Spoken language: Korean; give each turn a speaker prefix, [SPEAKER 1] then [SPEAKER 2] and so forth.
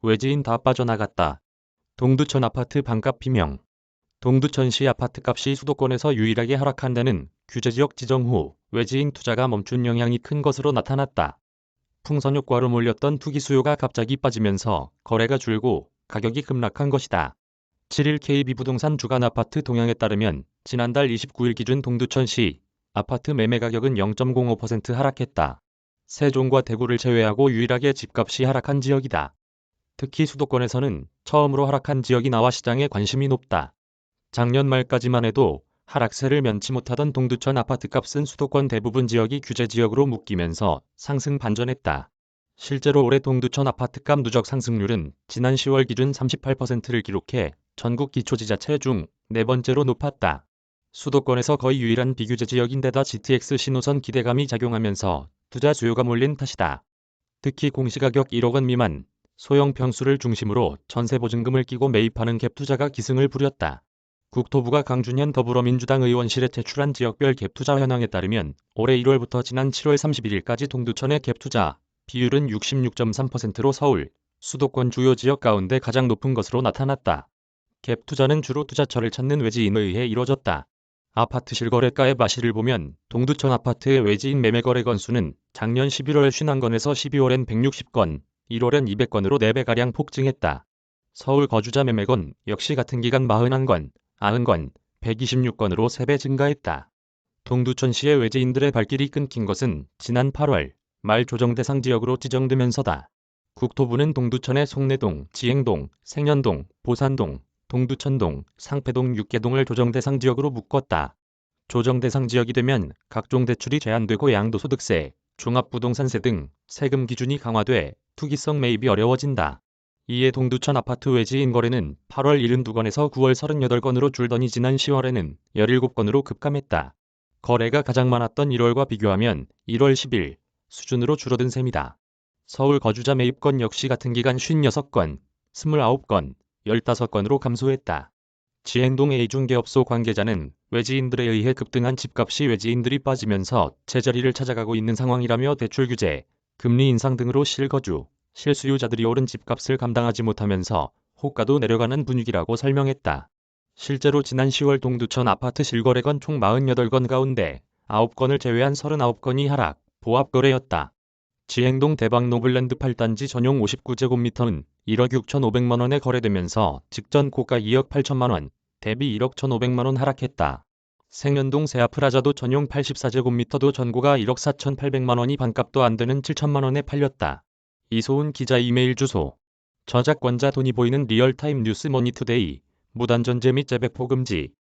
[SPEAKER 1] 외지인 다 빠져나갔다. 동두천 아파트 반값 비명. 동두천시 아파트값이 수도권에서 유일하게 하락한 데는 규제지역 지정 후 외지인 투자가 멈춘 영향이 큰 것으로 나타났다. 풍선 효과로 몰렸던 투기 수요가 갑자기 빠지면서 거래가 줄고 가격이 급락한 것이다. 7일 KB부동산 주간 아파트 동향에 따르면 지난달 29일 기준 동두천시 아파트 매매 가격은 0.05% 하락했다. 세종과 대구를 제외하고 유일하게 집값이 하락한 지역이다. 특히 수도권에서는 처음으로 하락한 지역이 나와 시장에 관심이 높다. 작년 말까지만 해도 하락세를 면치 못하던 동두천 아파트값은 수도권 대부분 지역이 규제지역으로 묶이면서 상승 반전했다. 실제로 올해 동두천 아파트값 누적 상승률은 지난 10월 기준 38%를 기록해 전국 기초지자체 중 네 번째로 높았다. 수도권에서 거의 유일한 비규제 지역인데다 GTX 신호선 기대감이 작용하면서 투자 수요가 몰린 탓이다. 특히 공시가격 1억 원 미만, 소형 평수를 중심으로 전세보증금을 끼고 매입하는 갭 투자가 기승을 부렸다. 국토부가 강준현 더불어민주당 의원실에 제출한 지역별 갭투자 현황에 따르면 올해 1월부터 지난 7월 31일까지 동두천의 갭투자 비율은 66.3%로 서울, 수도권 주요 지역 가운데 가장 높은 것으로 나타났다. 갭투자는 주로 투자처를 찾는 외지인에 의해 이뤄졌다. 아파트 실거래가의 마실을 보면 동두천 아파트의 외지인 매매 거래 건수는 작년 11월 51건에서 12월엔 160건, 1월엔 200건으로 4배가량 폭증했다. 서울 거주자 매매건 역시 같은 기간 41건, 90건, 126건으로 3배 증가했다. 동두천시의 외지인들의 발길이 끊긴 것은 지난 8월 말 조정 대상 지역으로 지정되면서다. 국토부는 동두천의 송내동, 지행동, 생년동, 보산동, 동두천동, 상패동 6개 동을 조정 대상 지역으로 묶었다. 조정 대상 지역이 되면 각종 대출이 제한되고 양도소득세, 종합부동산세 등 세금 기준이 강화돼 투기성 매입이 어려워진다. 이에 동두천 아파트 외지인 거래는 8월 72건에서 9월 38건으로 줄더니 지난 10월에는 17건으로 급감했다. 거래가 가장 많았던 1월과 비교하면 1월 10일 수준으로 줄어든 셈이다. 서울 거주자 매입건 역시 같은 기간 56건, 29건, 15건으로 감소했다. 지행동 A중개업소 관계자는 외지인들에 의해 급등한 집값이 외지인들이 빠지면서 제자리를 찾아가고 있는 상황이라며 대출 규제, 금리 인상 등으로 실거주, 실수요자들이 오른 집값을 감당하지 못하면서 호가도 내려가는 분위기라고 설명했다. 실제로 지난 10월 동두천 아파트 실거래건 총 48건 가운데 9건을 제외한 39건이 하락, 보합 거래였다. 지행동 대박 노블랜드 8단지 전용 59제곱미터는 1억 6천5백만 원에 거래되면서 직전 고가 2억 8천만 원, 대비 1억 1,500만 원 하락했다. 생년동 세아프라자도 전용 84제곱미터도 전고가 1억 4천8백만 원이 반값도 안 되는 7천만 원에 팔렸다. 이소은 기자 이메일 주소. 저작권자 돈이 보이는 리얼타임 뉴스 머니투데이. 무단전제 및 재배포 금지.